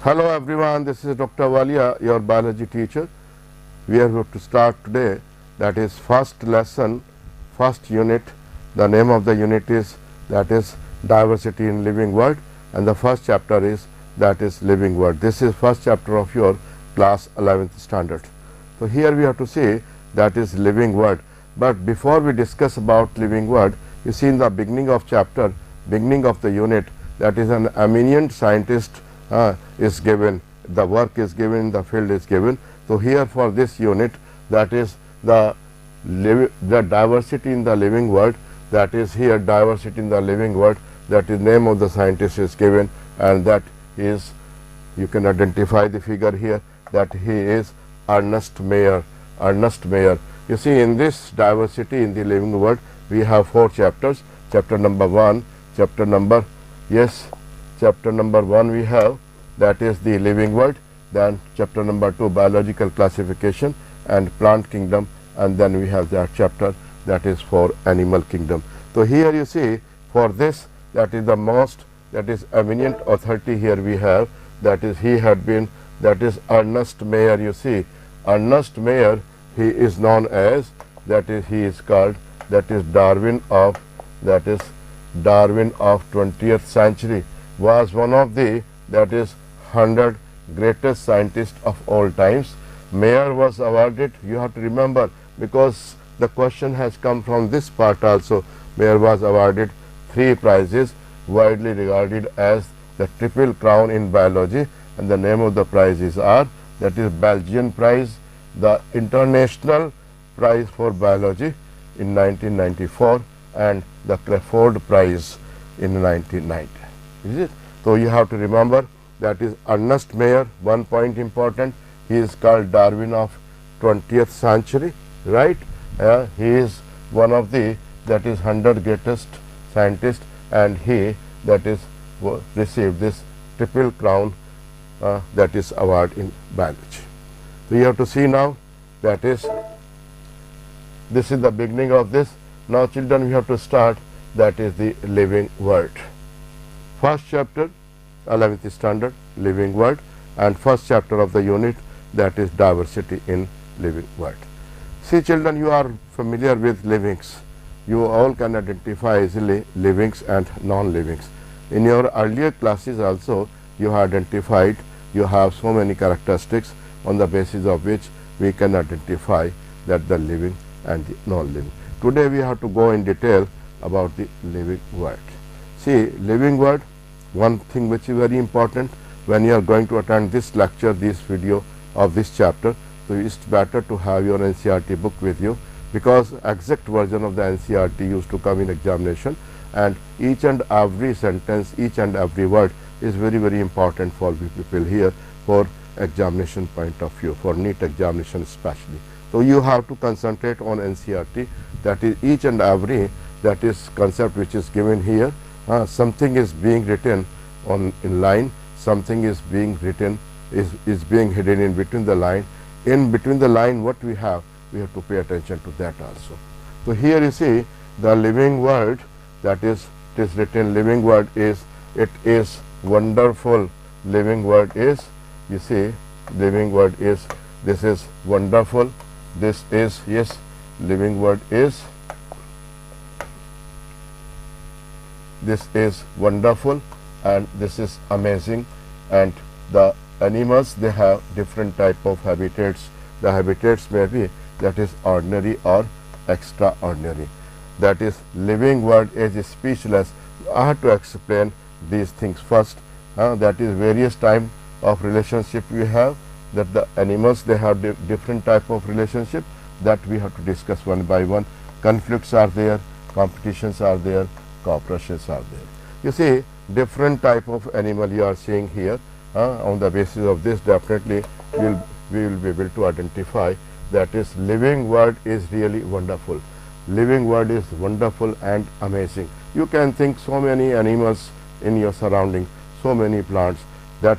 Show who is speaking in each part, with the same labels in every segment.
Speaker 1: Hello everyone, this is Dr. Walia, your biology teacher. We are going to start today, that is first lesson, first unit. The name of the unit is that is diversity in living world, and the first chapter is that is living world. This is first chapter of your class 11th standard. So here we have to say that is living world, but before we discuss about living world, you see in the beginning of chapter, beginning of the unit, that is an eminent scientist is given, the work is given, the field is given. So here for this unit, that is the diversity in the living world, that is here diversity in the living world, that is name of the scientist is given, and that is, you can identify the figure here, that he is Ernest Mayr. Ernest Mayr. You see, in this diversity in the living world, we have 4 chapters. Chapter number 1, chapter number 1 we have, that is the living world. Then chapter number 2, biological classification and plant kingdom, and then we have that chapter that is for animal kingdom. So here you see, for this, that is the most, that is eminent authority here we have, that is he had been, that is Ernest Mayr. You see, Ernest Mayr, he is known as, that is he is called, that is Darwin of, that is Darwin of 20th century, was one of the, that is 100 greatest scientists of all times. Mayr was awarded, you have to remember, because the question has come from this part also. Mayr was awarded 3 prizes, widely regarded as the triple crown in biology, and the name of the prizes are, that is Belgian prize, the International Prize for Biology in 1994, and the Crawford Prize in 1990. Is it? So you have to remember, that is Ernest Mayr. One point important, he is called Darwin of 20th century, right? He is one of the, that is 100 greatest scientists, and he, that is received this triple crown, that is award in biology. So you have to see now, that is, this is the beginning of this. Now children, we have to start, that is the living world. First chapter, 11th standard, living world, and first chapter of the unit, that is diversity in living world. See children, you are familiar with livings. You all can identify easily livings and non-livings. In your earlier classes also, you have identified, you have so many characteristics on the basis of which we can identify that the living and the non-living. Today we have to go in detail about the living world. See, living world, one thing which is very important when you are going to attend this lecture, this video of this chapter, so it's better to have your NCERT book with you, because exact version of the NCERT used to come in examination, and each and every sentence, each and every word is very important for people here for examination point of view, for NEET examination especially. So you have to concentrate on NCERT, that is each and every, that is concept which is given here. Something is being written on in line, something is being written, is being hidden in between the line. In between the line, what we have to pay attention to that also. So here you see the living world, that is, it is written, living world is, it is wonderful. Living world is, you see, living world is, this is wonderful, this is, yes, living world is, this is wonderful, and this is amazing. And the animals, they have different type of habitats. The habitats may be, that is ordinary or extraordinary. That is living world is speechless. I have to explain these things first. That is various type of relationship we have, that the animals, they have different type of relationship, that we have to discuss one by one. Conflicts are there, competitions are there, cooperations are there. You see, different type of animal you are seeing here. On the basis of this, definitely we will be able to identify, that is living world is really wonderful. Living world is wonderful and amazing. You can think so many animals in your surrounding, so many plants, that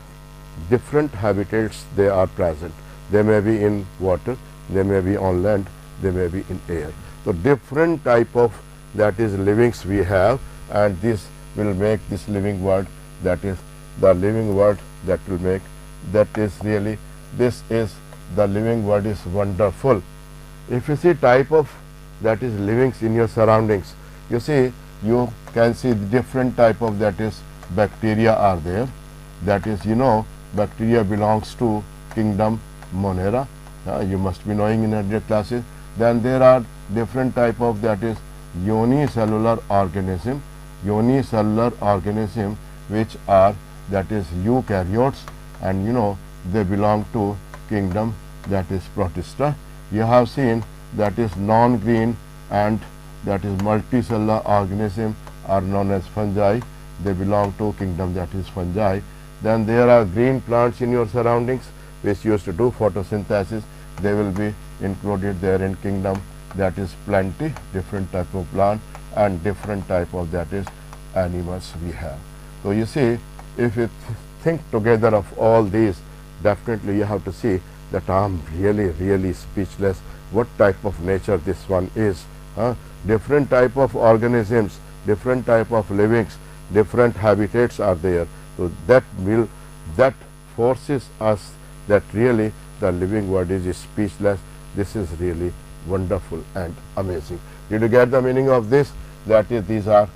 Speaker 1: different habitats they are present. They may be in water, they may be on land, they may be in air. So different type of, that is livings we have, and this will make this living world, that is the living world that will make, that is really, this is the living world is wonderful. If you see type of that is livings in your surroundings, you see, you can see the different type of that is bacteria are there. That is, you know, bacteria belongs to kingdom Monera. You must be knowing in earlier classes. Then there are different type of that is unicellular organism, which are that is eukaryotes, and you know they belong to kingdom that is Protista. You have seen that is non-green and that is multicellular organism are known as fungi. They belong to kingdom that is fungi. Then there are green plants in your surroundings which used to do photosynthesis. They will be included there in kingdom that is plenty, different type of plant and different type of that is animals we have. So you see, if you think together of all these, definitely you have to see that I am really speechless what type of nature this one is. Different type of organisms, different type of livings, different habitats are there. So that forces us that really the living world is speechless. This is really wonderful and amazing. Did you get the meaning of this? That is, these are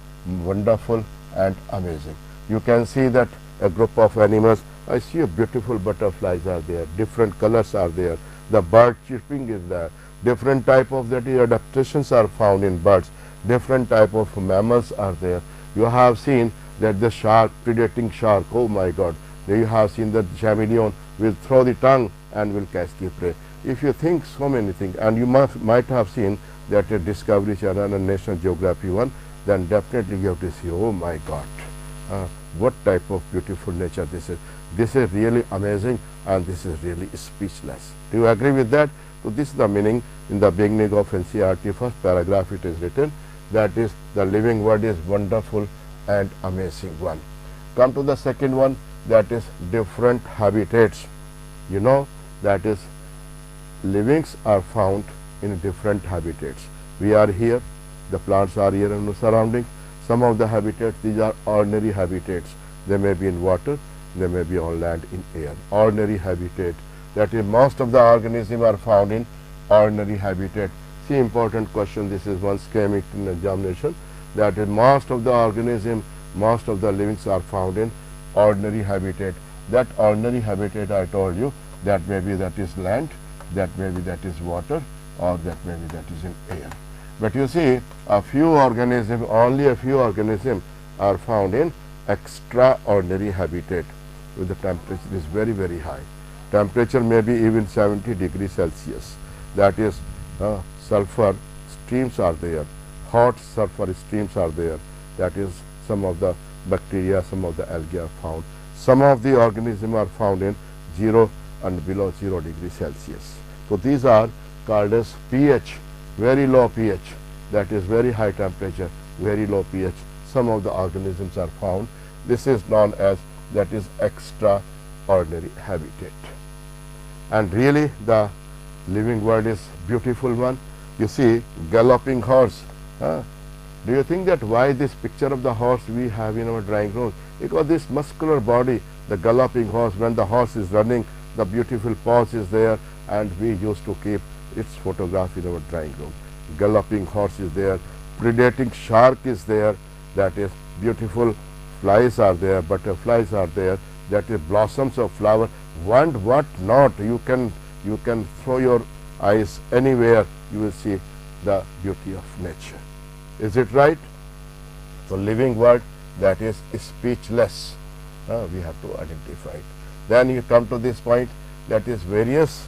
Speaker 1: wonderful and amazing. You can see that a group of animals. I see a beautiful butterflies are there, different colors are there, the bird chirping is there, different type of that adaptations are found in birds, different type of mammals are there. You have seen that the shark, predating shark, oh my God, you have seen that the chameleon will throw the tongue and will catch the prey. If you think so many things, and you might have seen that a Discovery Channel and National Geography one, then definitely you have to see, oh my God, what type of beautiful nature this is. This is really amazing and this is really speechless. Do you agree with that? So this is the meaning in the beginning of NCERT first paragraph it is written, that is the living world is wonderful and amazing one. Come to the second one, that is different habitats. You know, that is livings are found in different habitats. We are here, the plants are here in the surrounding. Some of the habitats, these are ordinary habitats. They may be in water, they may be on land, in air. Ordinary habitat, that is most of the organisms are found in ordinary habitat. See, important question, this is once came in examination, that is most of the organisms, most of the livings are found in ordinary habitat. That ordinary habitat I told you, that may be that is land, that may be that is water, or that may be that is in air. But you see, a few organisms, only a few organisms are found in extraordinary habitat, with the temperature is very high. Temperature may be even 70 degrees Celsius. That is, sulfur streams are there, hot sulfur streams are there. That is, some of the bacteria, some of the algae are found. Some of the organisms are found in 0 and below 0 degrees Celsius. So these are called as pH, very low pH, that is very high temperature, very low pH. Some of the organisms are found. This is known as that is extraordinary habitat. And really the living world is beautiful one. You see, galloping horse. Do you think that why this picture of the horse we have in our drawing room? Because this muscular body, the galloping horse, when the horse is running, the beautiful paws is there, and we used to keep its photograph in our drawing room. Galloping horse is there, predating shark is there, that is beautiful flies are there, butterflies are there, that is blossoms of flower, and what not. You can throw your eyes anywhere, you will see the beauty of nature. Is it right? So living world, that is speechless. We have to identify it. Then you come to this point, that is various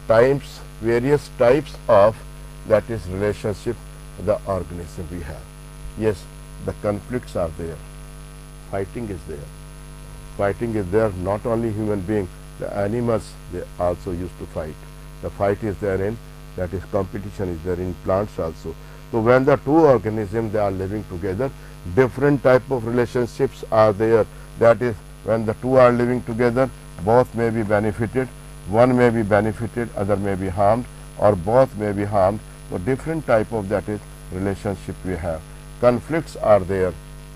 Speaker 1: types of that is relationship the organism we have. Yes, the conflicts are there, fighting is there. Fighting is there, not only human being, the animals, they also used to fight. The fight is there in, that is competition is there in plants also. So when the two organisms they are living together, different type of relationships are there. That is, when the two are living together, both may be benefited, one may be benefited, other may be harmed, or both may be harmed. So different type of that is relationship we have. Conflicts are there,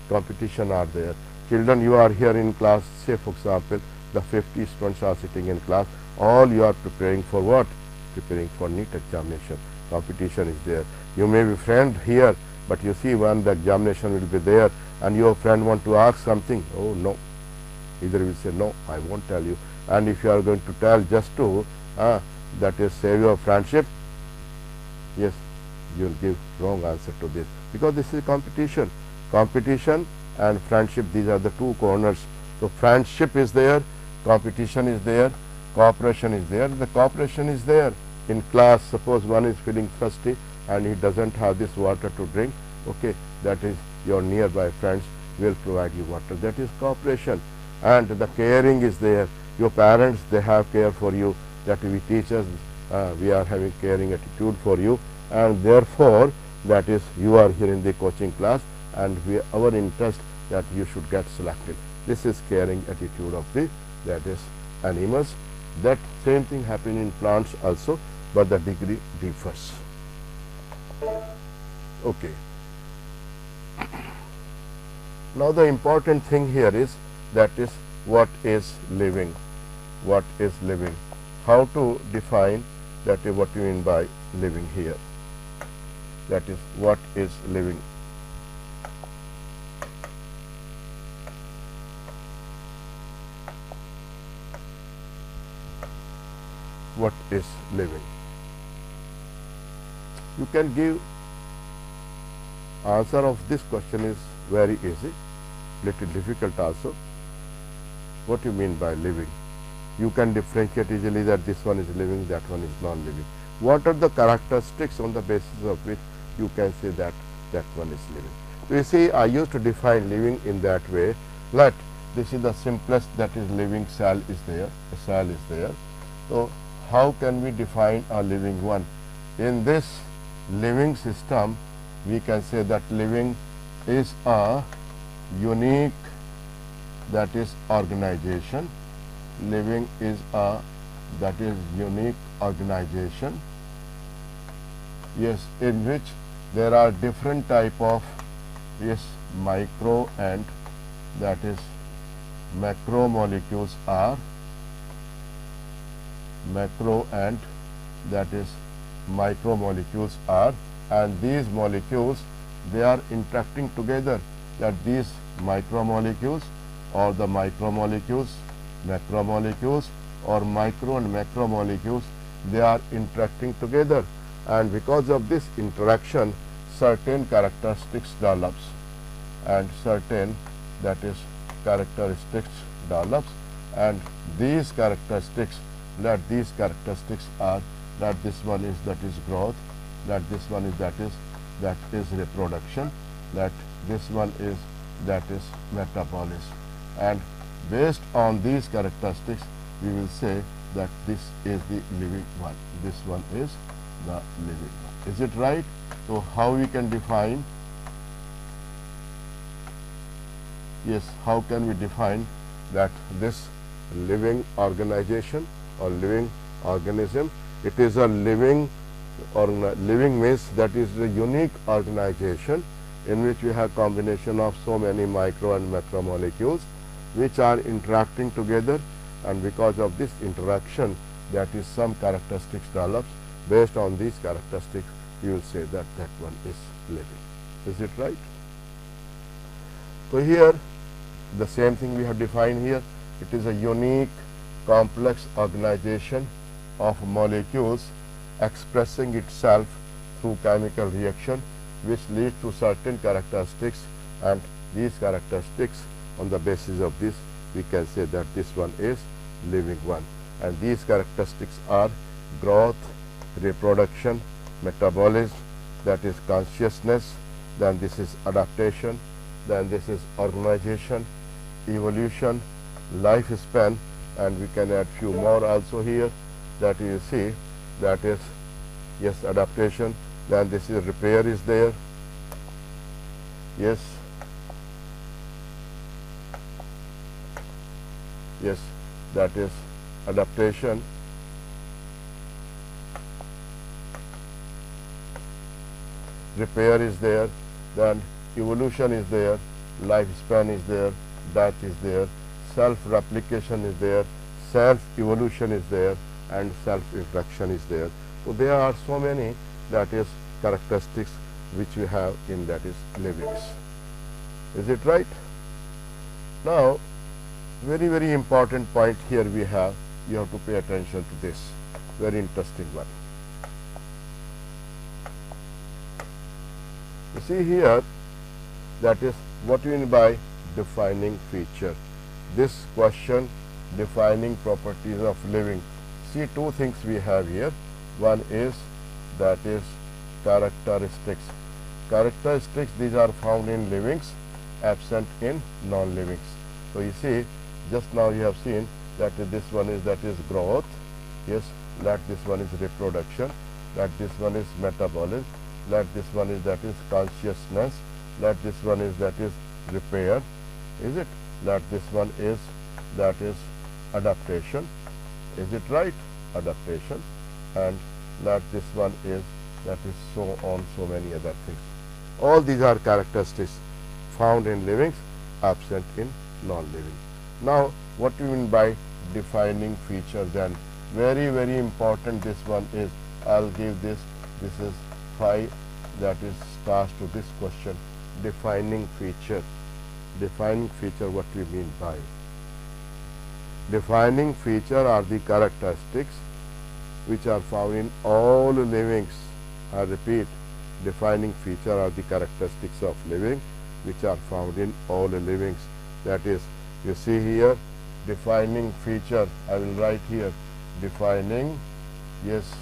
Speaker 1: competition are there. Children, you are here in class, say for example, the 50 students are sitting in class, all you are preparing for what? Preparing for NEET examination. Competition is there. You may be friend here, but you see when the examination will be there and your friend want to ask something, oh no, either will say no, I won't tell you. And if you are going to tell just to that is save your friendship, yes, you will give wrong answer to this, because this is competition. Competition and friendship, these are the two corners. So friendship is there, competition is there, cooperation is there. The cooperation is there in class. Suppose one is feeling thirsty and he doesn't have this water to drink, okay, that is your nearby friends will provide you water. That is cooperation. And the caring is there. Your parents, they have care for you, that we teachers, we are having caring attitude for you, and therefore that is you are here in the coaching class and our interest that you should get selected. This is caring attitude of the, that is animals. That same thing happen in plants also, but the degree differs. Okay. Now the important thing here is, that is what is living. What is living? How to define, that is what you mean by living here. That is what is living. What is living? You can give answer of this question is very easy, little difficult also. What do you mean by living? You can differentiate easily that this one is living, that one is non-living. What are the characteristics on the basis of which you can say that that one is living? So you see, I used to define living in that way. Let this is the simplest, that is living cell is there, a cell is there. So how can we define a living one? In this living system, we can say that living is a unique, that is organization. Living is a, that is unique organization, yes, in which there are different type of, yes, micro and that is macromolecules are, macro and that is micromolecules are, and these molecules, they are interacting together, that these micromolecules or the micromolecules, macromolecules or micro and macromolecules, they are interacting together, and because of this interaction certain characteristics develops, and certain, that is characteristics develops, and these characteristics, that these characteristics are, that this one is, that is growth, that this one is, that is reproduction, that this one is, that is metabolism, and based on these characteristics we will say that this is the living one, this one is the living one. Is it right? So how we can define? Yes, how can we define that this living organization or living organism? It is a living, or living means that is a unique organization in which we have combination of so many micro and macromolecules which are interacting together, and because of this interaction, that is some characteristics develops. Based on these characteristics, you will say that that one is living. Is it right? So here the same thing we have defined here. It is a unique complex organization of molecules expressing itself through chemical reaction which lead to certain characteristics, and these characteristics, on the basis of this we can say that this one is living one, and these characteristics are growth, reproduction, metabolism, that is consciousness, then this is adaptation, then this is organization, evolution, lifespan, and we can add few more also here, that you see, that is, yes, adaptation, then this is repair is there, yes, yes, that is adaptation, repair is there, then evolution is there, lifespan is there, death is there, self-replication is there, self-evolution is there, and self-infection is there. So there are so many, that is, characteristics which we have in, that is, livings. Is it right? Now, very important point here we have, you have to pay attention to this, very interesting one. You see here, that is what we mean by defining feature. This question, defining properties of living. See, two things we have here. One is, that is, characteristics. Characteristics, these are found in livings, absent in non-livings. So you see, just now you have seen that this one is, that is, growth, yes, that this one is reproduction, that this one is metabolism, that this one is, that is, consciousness, that this one is, that is, repair, is it? That this one is, that is, adaptation, is it right? Adaptation, and that this one is, that is, so on, so many other things. All these are characteristics found in livings, absent in non-living. Now, what do you mean by defining feature then? Very important, this one is, I'll give this is 5, that is, stars to this question, defining feature. Defining feature, what do you mean by? Defining feature are the characteristics which are found in all livings. I repeat, defining feature are the characteristics of living which are found in all livings. That is, you see here, defining feature, I will write here, defining, yes,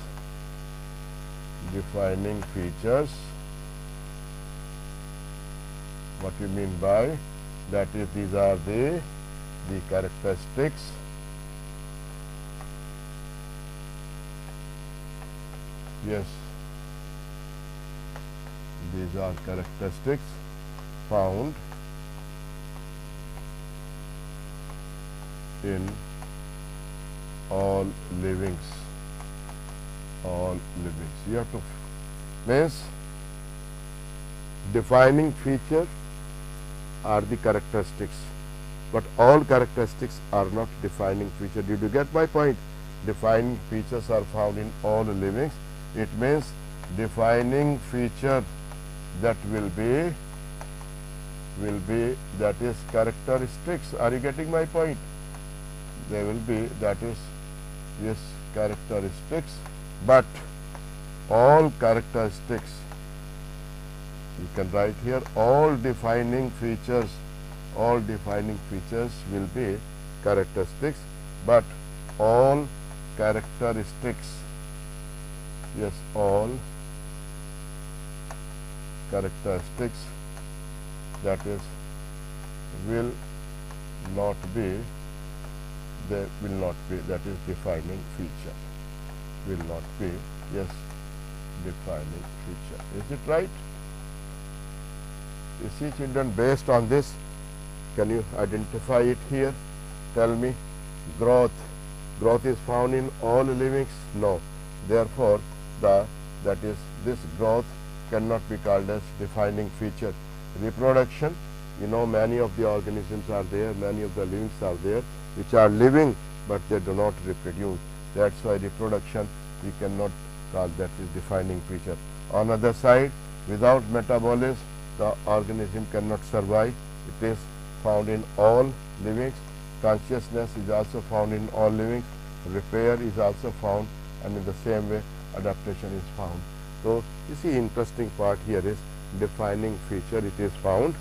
Speaker 1: defining features. What you mean by, that is, these are the characteristics yes, these are characteristics found in all livings. All livings. You have to, means defining feature are the characteristics, but all characteristics are not defining feature. Did you get my point? Defining features are found in all livings. It means defining feature that will be, that is, characteristics. Are you getting my point? There will be, that is, yes, characteristics, but all characteristics, you can write here, all defining features will be characteristics, but all characteristics, yes, all characteristics, that is, will not be, they will not be, that is, defining feature, will not be, yes, defining feature. Is it right? You see, children, based on this, can you identify it here? Tell me. Growth. Growth is found in all livings? No. Therefore, that is, this growth cannot be called as defining feature. Reproduction, you know, many of the organisms are there, many of the livings are there, which are living, but they do not reproduce. That's why reproduction, we cannot call that is defining feature. On the other side, without metabolism, the organism cannot survive. It is found in all livings. Consciousness is also found in all livings. Repair is also found, and in the same way, adaptation is found. So, you see, interesting part here is defining feature. It is found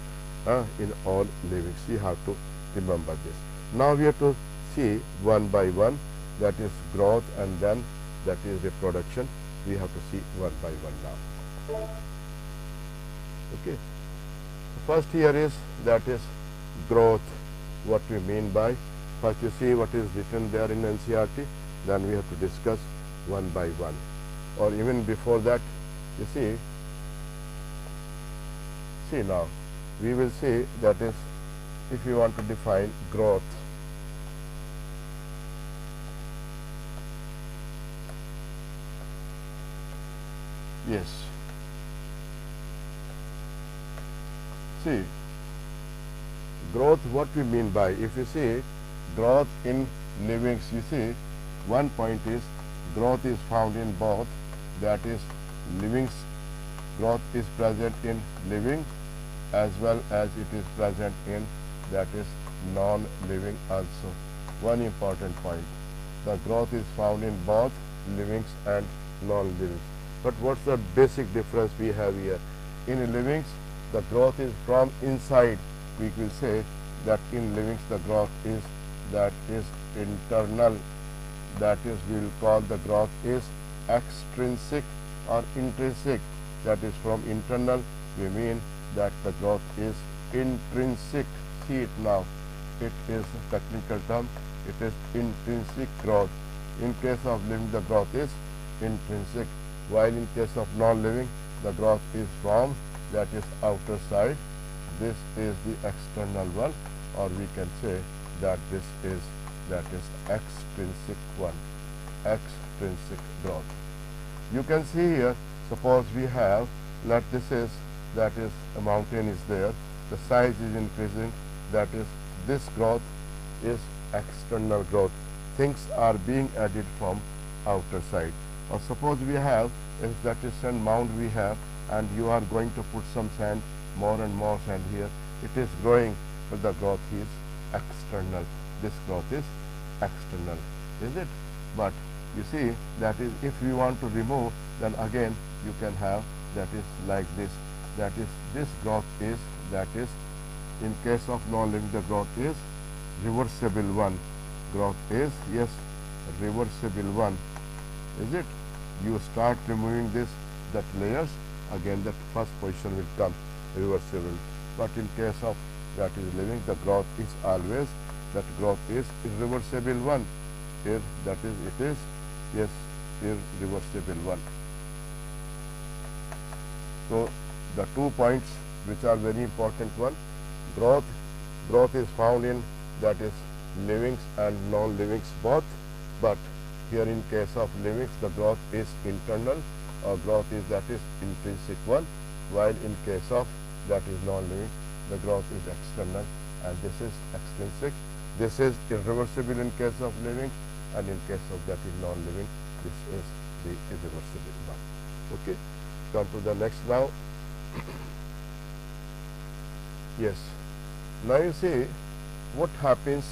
Speaker 1: in all livings. You have to remember this. Now we have to see one by one, that is growth, and then that is reproduction. We have to see one by one now. Okay. First here is, that is growth. What we mean by, first you see what is written there in NCERT, then we have to discuss one by one. Or even before that, you see now, we will see, that is, if you want to define growth, yes, see, growth, what we mean by, if you see, growth in livings. You see, one point is growth is found in both, that is livings, growth is present in living as well as it is present in, that is non-living also. One important point, the growth is found in both livings and non-livings. But what's the basic difference we have here? In livings, the growth is from inside. We will say that in livings the growth is, that is internal, that is we will call the growth is extrinsic or intrinsic, that is from internal. We mean that the growth is intrinsic. See it now, it is a technical term, it is intrinsic growth. In case of living, the growth is intrinsic, while in case of non-living, the growth is from, that is outer side. This is the external one, or we can say that this is, that is extrinsic one, extrinsic growth. You can see here, suppose we have, let this is, that is a mountain is there, the size is increasing, that is this growth is external growth. Things are being added from outer side. Or suppose we have, if that is sand mound we have, and you are going to put some sand, more and more sand here, it is growing, but the growth is external. This growth is external, is it? But you see, that is, if you want to remove, then again you can have, that is like this, that is this growth is, that is in case of non-living, the growth is reversible one. Growth is, yes, reversible one, is it? You start removing this, that layers, again that first position will come reversible. But in case of, that is living, the growth is always, that growth is irreversible one. Here, that is, it is, yes, irreversible one. So the 2 points which are very important one, growth is found in, that is livings and non-livings both, but here in case of livings, the growth is internal, or growth is, that is intrinsic one, while in case of, that is non-living, the growth is external, and this is extrinsic. This is irreversible in case of living, and in case of, that is non-living, this is the irreversible one. Okay, come to the next now. Yes, now you see what happens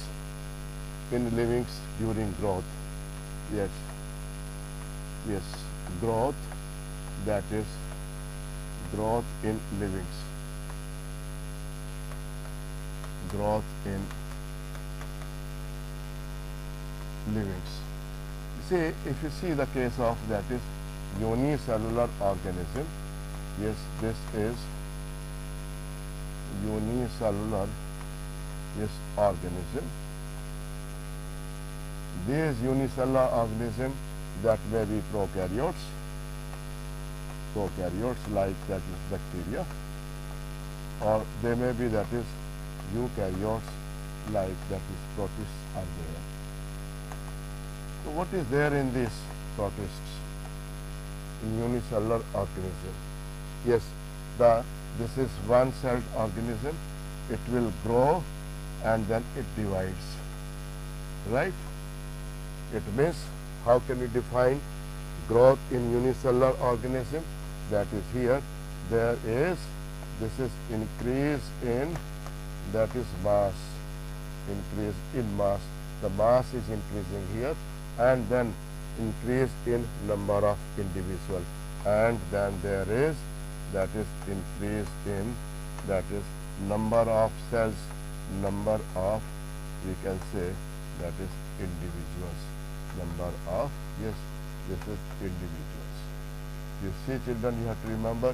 Speaker 1: in livings during growth. Yes, yes, growth, that is growth in livings, growth in livings. See, if you see the case of, that is unicellular organism, yes, this is unicellular, yes, organism. These unicellular organism, that may be prokaryotes like, that is bacteria, or they may be, that is eukaryotes like, that is protists are there. So what is there in these protists, in unicellular organism? Yes, this is one-celled organism. It will grow and then it divides, right? It means, how can we define growth in unicellular organism? That is here, there is, this is increase in, that is mass, increase in mass. The mass is increasing here, and then increase in number of individual, and then there is, that is increase in, that is number of cells, number of, we can say, that is individuals, number of, yes, this is individuals. You see, children, you have to remember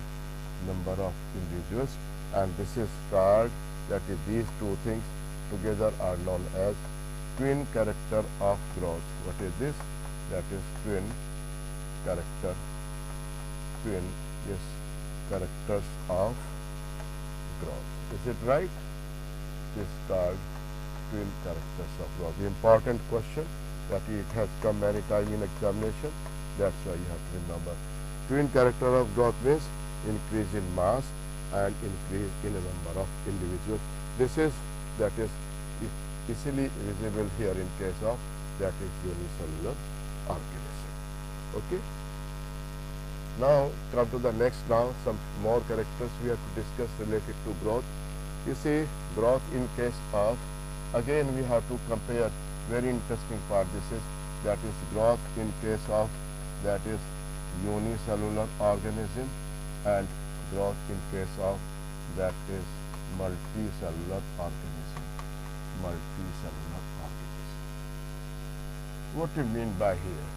Speaker 1: number of individuals, and this is called, that is these two things together are known as twin character of growth. What is this? That is twin character, twin, yes, characters of growth. Is it right? It is called twin characters of growth. The important question that it has come many times in examination, that's why you have to remember. Twin character of growth means increase in mass and increase in a number of individuals. This is, that is, easily visible here in case of that is unicellular organism. Okay. Now come to the next. Now some more characters we have to discuss related to growth. You see, growth in case of, again we have to compare, very interesting part this is, that is growth in case of that is unicellular organism and growth in case of that is multicellular organism. Multicellular organism. What do you mean by here?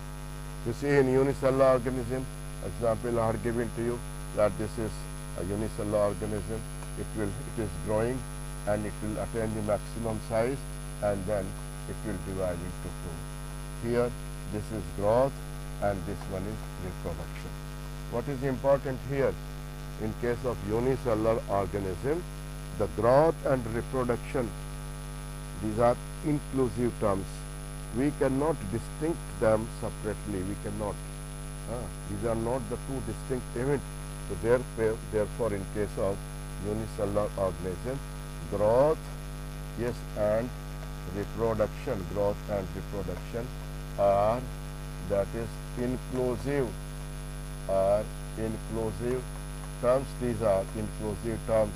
Speaker 1: You see, in unicellular organism, example I have given to you that this is a unicellular organism. It is growing and it will attain the maximum size and then it will divide into two. Here this is growth and this one is reproduction. What is important here? In case of unicellular organism, the growth and reproduction, these are inclusive terms. We cannot distinct them separately. We cannot. These are not the two distinct events. So therefore, in case of unicellular organism, growth, yes, and reproduction, growth and reproduction are, that is inclusive, are inclusive terms. These are inclusive terms,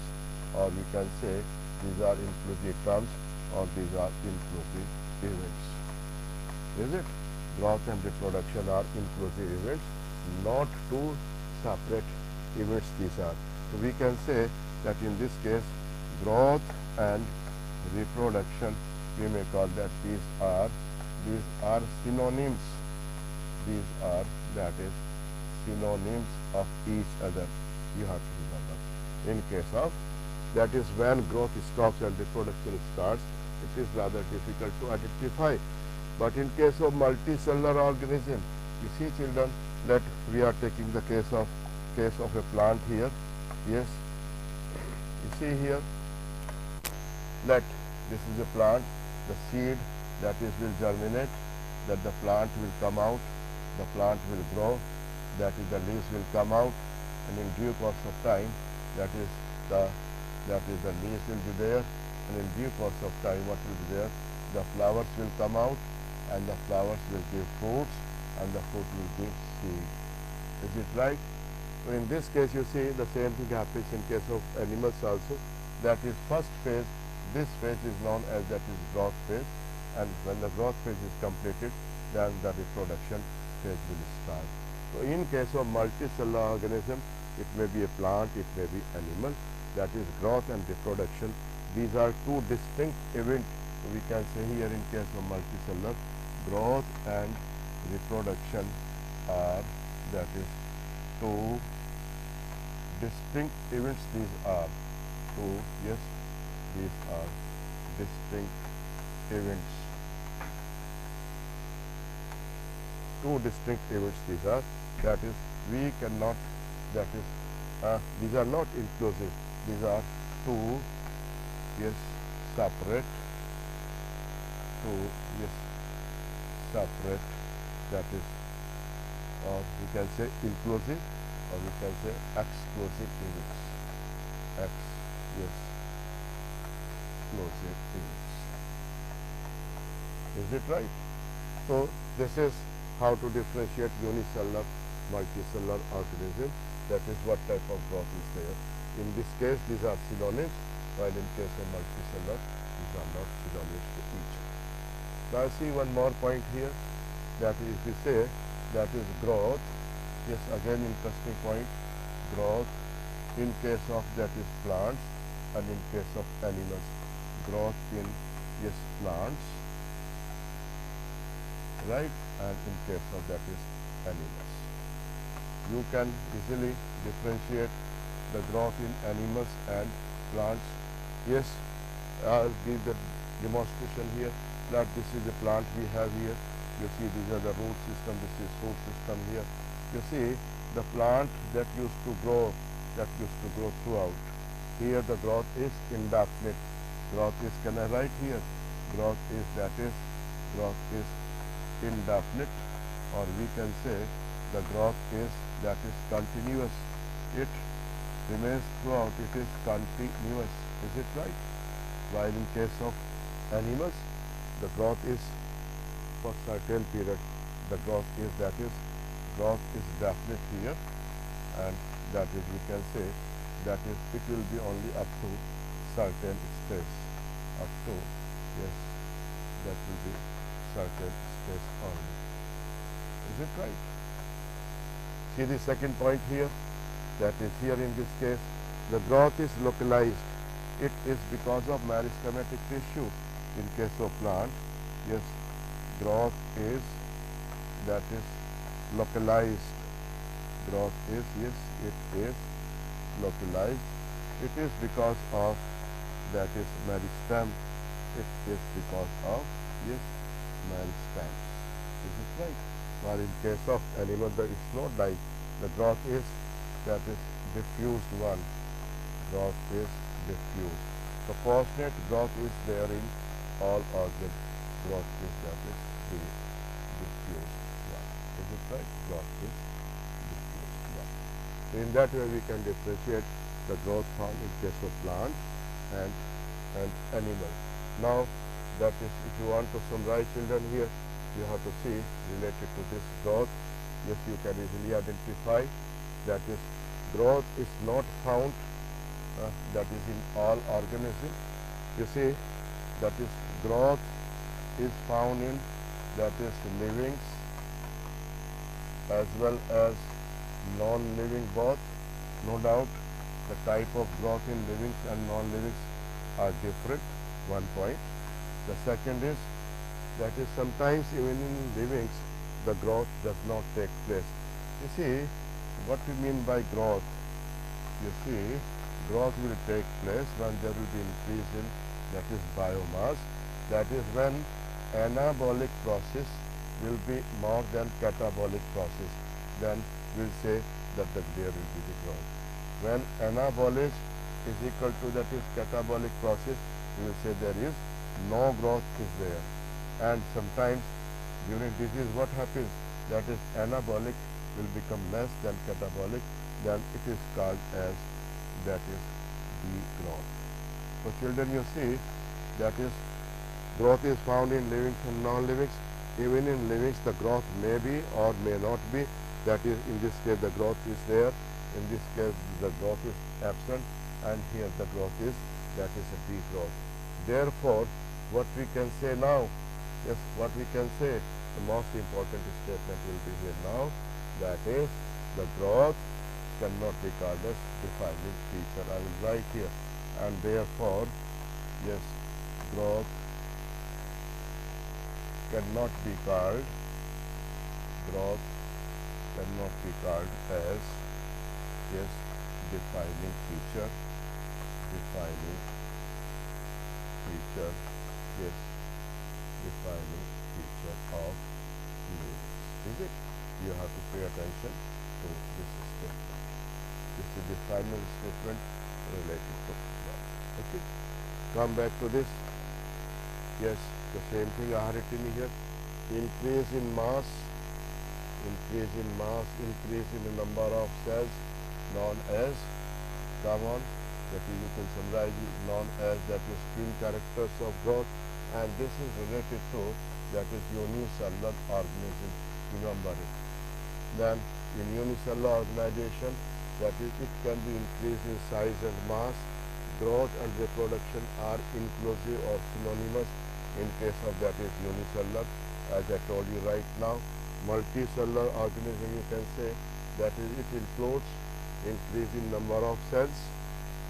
Speaker 1: or we can say these are inclusive terms, or these are inclusive events. Is it? Growth and reproduction are inclusive events, not two separate events these are. So we can say that in this case, growth and reproduction, we may call that these are synonyms. These are, that is, synonyms of each other. You have to remember. In case of, that is when growth stops and reproduction starts, it is rather difficult to identify. But in case of multicellular organism, you see children, that we are taking the case of a plant here. Yes, you see here that this is a plant, the seed that is will germinate, that the plant will come out, the plant will grow, that is the leaves will come out, and in due course of time, that is the leaves will be there, and in due course of time what will be there? The flowers will come out, and the flowers will give fruits, and the fruit will give seed. Is it right? So in this case, you see the same thing happens in case of animals also. That is first phase. This phase is known as, that is, growth phase, and when the growth phase is completed, then the reproduction phase will start. So in case of multicellular organism, it may be a plant, it may be animal. That is growth and reproduction. These are two distinct events. So we can say here in case of multicellular, growth and reproduction are, that is, two distinct events. These are two, yes, these are distinct events. Two distinct events these are. That is, we cannot, that is, these are not inclusive. These are two, yes, separate, two, yes, separate, that is, or we can say inclusive, or we can say exclusive events. Yes, exclusive events. Is it right? So this is how to differentiate unicellular, multicellular organism. That is what type of growth is there. In this case, these are synonyms, while in case of multicellular, these are not synonyms to each other. Now see one more point here, that is, if we say that is growth, yes, again interesting point, growth in case of, that is, plants, and in case of animals, growth in, yes, plants, right, and in case of, that is, animals. You can easily differentiate the growth in animals and plants. Yes, I'll give the demonstration here, that this is the plant we have here. You see, these are the root system, this is root system here. You see, the plant that used to grow throughout. Here the growth is indefinite. Growth is, can I write here? Growth is, that is, growth is indefinite, or we can say the growth is, that is, continuous. It remains throughout, it is continuous. Is it right? While in case of animals, the growth is for certain period. The growth is growth is definite here, and that is we can say that is it will be only up to certain stage, up to yes, that will be certain stage only. Is it right? See the second point here, that is here in this case the growth is localized. It is because of meristematic tissue. In case of plant, yes, growth is that is localized. Growth is yes, it is localized. It is because of that is meristem. It is because of yes, meristem. Is it right? While in case of animal there is no like the growth is that is diffused one. Growth is diffused. So fortunate growth is there in all organs. Growth is that is the diffused one. Is it right? Growth is diffused one. So in that way we can differentiate the growth found in case of plant and animal. Now that is, if you want to summarize children here, you have to see related to this growth. Yes, you can easily identify that is growth is not found that is in all organisms. You see that is growth is found in that is livings as well as non-living both. No doubt the type of growth in livings and non-livings are different, one point. The second is that is sometimes even in livings the growth does not take place. You see what we mean by growth. You see growth will take place when there will be increase in that is biomass. That is when anabolic process will be more than catabolic process. Then we will say that there will be the growth. When anabolic is equal to that is catabolic process, we will say there is no growth is there. And sometimes during disease what happens, that is anabolic will become less than catabolic, then it is called as that is degrowth. So children, you see that is growth is found in livings and non-livings. Even in livings the growth may be or may not be. That is, in this case the growth is there, in this case the growth is absent, and here the growth is that is a degrowth. Therefore what we can say now, yes, what we can say, the most important statement will be here now, that is the growth cannot be called as defining feature. I will write here, and therefore yes, growth cannot be called as yes, defining feature, yes, defining feature of living. Is it? You have to pay attention to this statement. This is the final statement related to growth. Okay. Come back to this. Yes, the same thing I have written here. Increase in mass, increase in the number of cells known as, come on, that is you can summarize it, known as that is twin characters of growth, and this is related to that is unicellular organism. Remember it. Then in unicellular organization, that is it can be increased in size and mass. Growth and reproduction are inclusive or synonymous in case of that is unicellular. As I told you right now, multicellular organism you can say that is it includes increase in number of cells,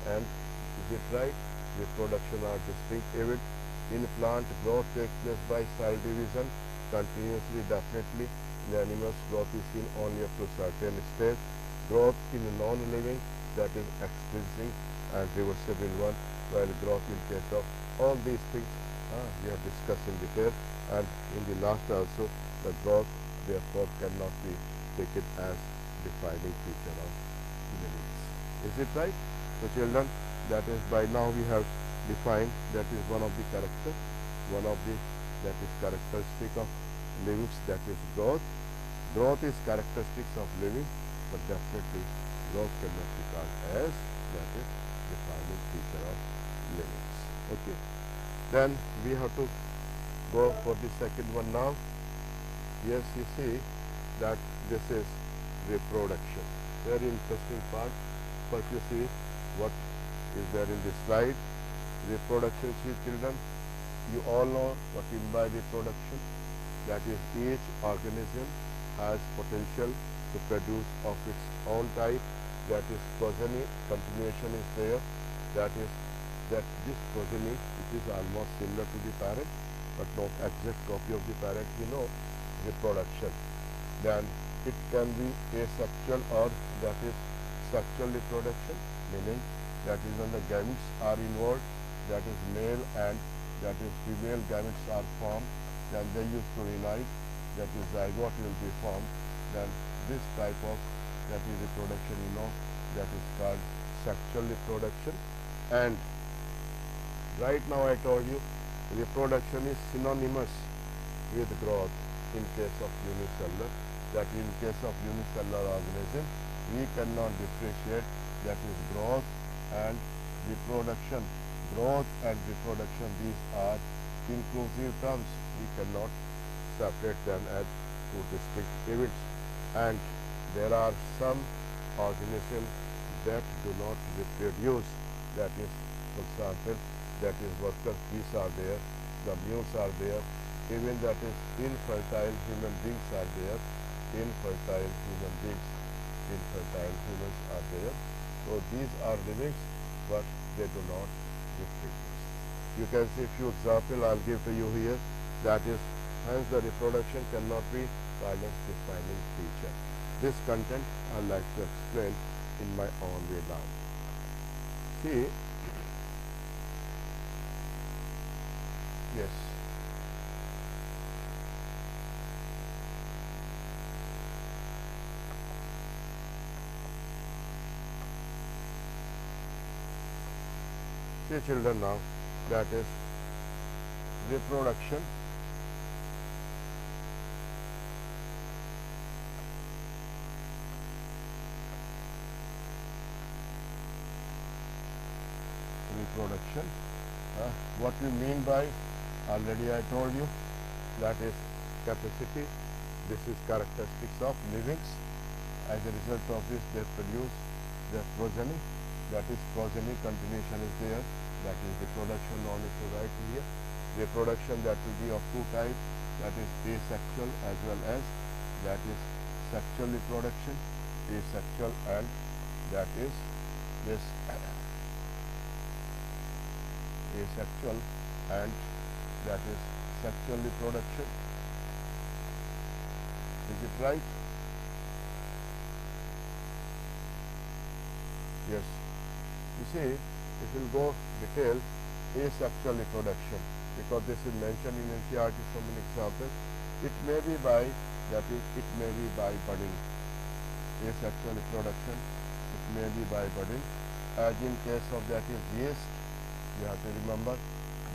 Speaker 1: and is it right? Reproduction are distinct event. In plant, growth takes place by cell division continuously, definitely. In animals, growth is seen only up to certain stage. Growth in non-living, that is experiencing and reversible one, while growth in case of all these things we have discussed in detail, and in the last also the growth therefore cannot be taken as defining feature of livings. Is it right? So children, that is by now we have defined that is one of the character, one of the that is characteristic of livings, that is growth. Growth is characteristics of living, but definitely growth cannot be called as that is defining feature of livings. Okay. Then we have to go for the second one now. Yes, you see that this is reproduction. Very interesting part. First you see what is there in this slide. Reproduction, see children, you all know what in by reproduction. That is, each organism has potential to produce of its own type. That is, progeny, continuation is there. That is, that this progeny, it is almost similar to the parent, but not exact copy of the parent, you know, reproduction. Then it can be asexual or that is sexual reproduction, meaning that is when the gametes are involved, that is male and that is female gametes are formed, then they used to unite, that is zygote will be formed. Then this type of that is reproduction, you know, that is called sexual reproduction. And right now I told you reproduction is synonymous with growth in case of unicellular. That in case of unicellular organism, we cannot differentiate that is growth and reproduction. Growth and reproduction, these are inclusive terms. We cannot separate them as two distinct events. And there are some organisms that do not reproduce. That is, for example, that is worker bees are there, the mules are there, even that is infertile human beings are there, infertile humans are there. So these are living, but they do not reproduce. You can see few examples I'll give to you here. That is, hence the reproduction cannot be silence defining feature. This content I'd like to explain in my own way now. See, yes. See children now, that is reproduction. Reproduction. What we mean by, already I told you, that is capacity. This is characteristics of livings. As a result of this, they produce their progeny. That is, progeny continuation is there. That is reproduction, no need to write here. Reproduction, that will be of two types. That is asexual as well as that is sexual reproduction. Asexual and that is this asexual and that is sexual reproduction. Is it right? Yes. You see, if you go detail, asexual reproduction, because this is mentioned in NCERT, so many examples. It may be by that is, it may be by budding. Asexual reproduction, it may be by budding. As in case of that is yeast, you have to remember,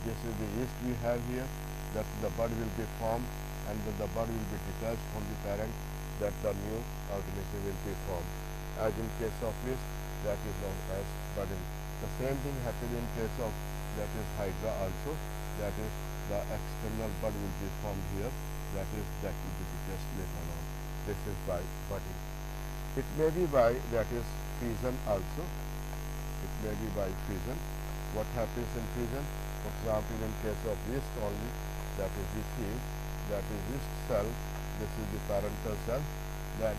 Speaker 1: this is the yeast we have here, that the bud will be formed and the bud will be detached from the parent, that the new organism will be formed. As in case of yeast, that is known as budding. The same thing happens in case of that is hydra also, that is the external bud will be formed here, that will be detached later on. This is by budding. It may be by that is fission also. It may be by fission. What happens in fission? For example, in case of yeast only, that is we see that is yeast cell, this is the parental cell, then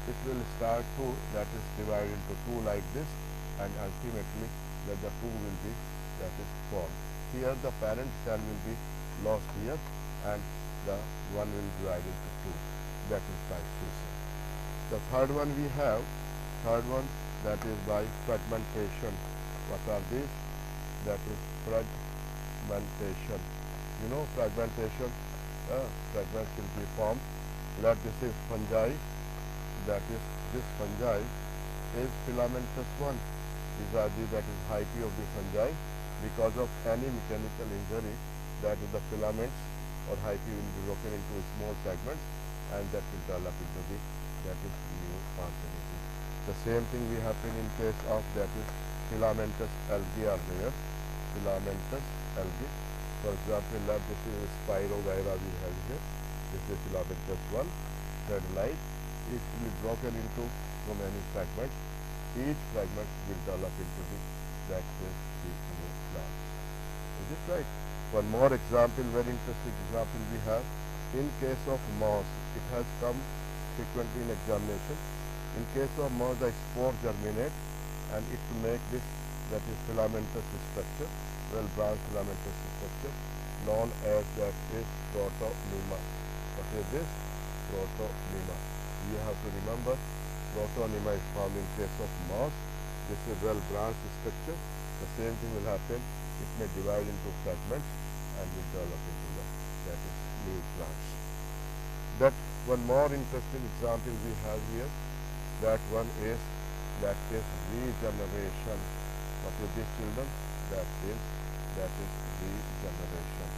Speaker 1: it will start to that is divide into two like this, and ultimately that the two will be that is formed. Here the parent cell will be lost here and the one will divide into two, that is by fission. The third one we have, that is by fragmentation. What are these? That is fragmentation. You know fragmentation, fragments will be formed. Let this is fungi, that is this fungi is filamentous one. These are that is hyphae of the fungi. Because of any mechanical injury, that is the filaments or hyphae will be broken into small segments and that will develop into the that is new organism. The same thing will happen in case of that is filamentous algae are there. Filamentous algae. For example, let this is Spirogyra we have here. This is filamentous one, thread like. It will be broken into so many fragments. Each fragment will develop into the new plant. Is it right? One more example, very interesting example we have. In case of moss, it has come frequently in examination. In case of moss, the spore germinate and it will make this, that is filamentous structure, well branched filamentous structure, known as that is protonema. What is this? Protonema. You have to remember, protonema is found in case of moss. This is well branched structure. The same thing will happen. It may divide into fragments and will develop into that is new plants. That one more interesting example we have here. That one is regeneration. What is this, children? That is regeneration.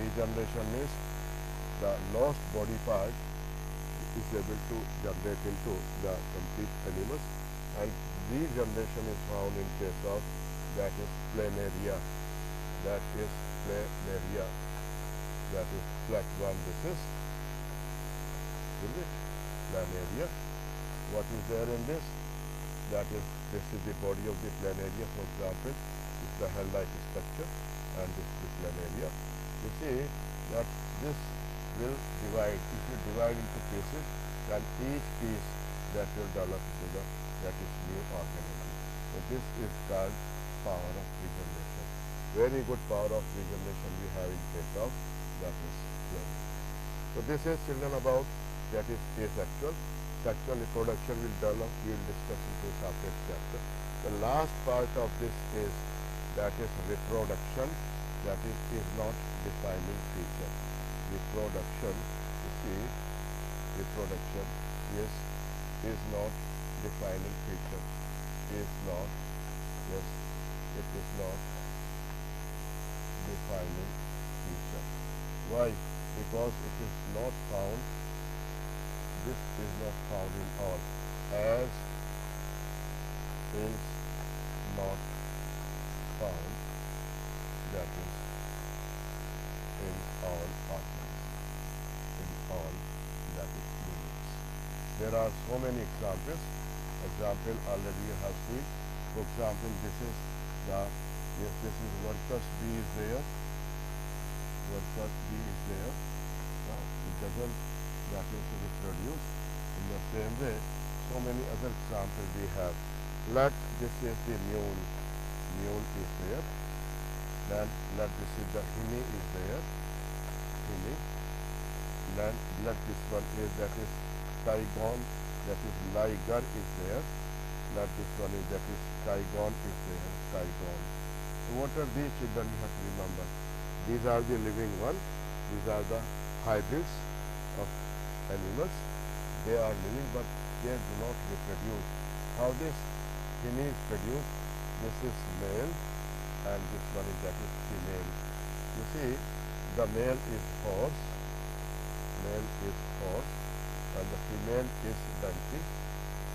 Speaker 1: Regeneration is the lost body part is able to generate into the complete animals, and regeneration is found in case of that is planaria. That is planaria. That is flat one. This is it? Planaria. What is there in this? That is, this is the body of the planaria, for example. It's the hell-like structure, and this is the planaria. You see that this will divide. It will divide into pieces, and each piece that will develop into that is new organism. So this is called power of regeneration. Very good power of regeneration we have in case of that is planaria. So this is, children, about that is asexual. Sexual reproduction will develop. We will discuss into separate chapter. The last part of this is that is reproduction. That is not defining feature. Reproduction, you see, reproduction is not defining feature. Is not, yes, it is not defining feature. Why? Because it is not found. This is not found in all. As is not found, that is in all organisms. In all, that is units. There are so many examples. Example already you have seen. For example, this is the, yes, this is workers bee is there. Workers bee is there. It doesn't, that is reproduce. In the same way, so many other examples we have. Let this is the mule. Mule is there. Then let this is the hinny is there. Hinny. Then let this one is that is tigon. That is liger is there. Let this one is that is tigon is there. Tigon. So what are these, children? You have to remember. These are the living ones. These are the hybrids of animals. They are living, but they do not reproduce. How this hinny is produced? This is male, and this one is that is female. You see, the male is horse. Male is horse, and the female is donkey.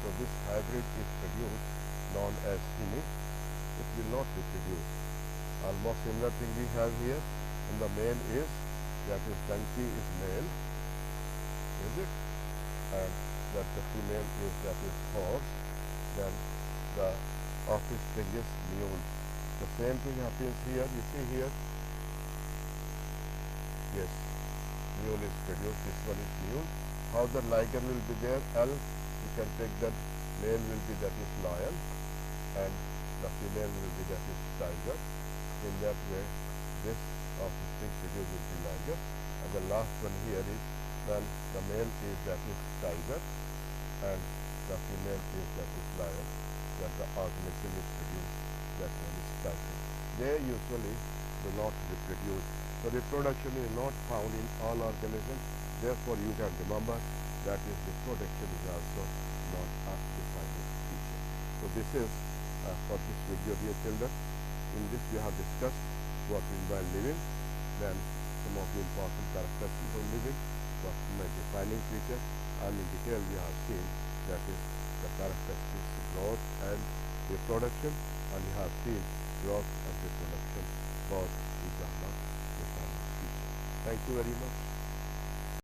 Speaker 1: So this hybrid is produced, known as hinny. It will not reproduce. Almost similar thing we have here. And the male is, that is donkey is male, is it? And that the female is, that is horse. Then the offspring is mule. The same thing happens here. You see here. Yes, mule is produced. This one is mule. How the liger will be there? L. You can take that male will be that is lion, and the female will be that is tiger. In that way, this offspring produced will be liger. And the last one here is, then the male is that is tiger, and the female is that is lion. That the organism is produced, that one is tiger. They usually do not reproduce. So reproduction is not found in all organisms. Therefore, you can remember that is reproduction is also not a defining feature. So this is for this video, dear children. In this we have discussed what we mean by living, then some of the important characteristics of living, what my defining feature, and in detail we have seen that is the characteristics, growth and reproduction, and we have seen growth and reproduction both is not Thank you very much.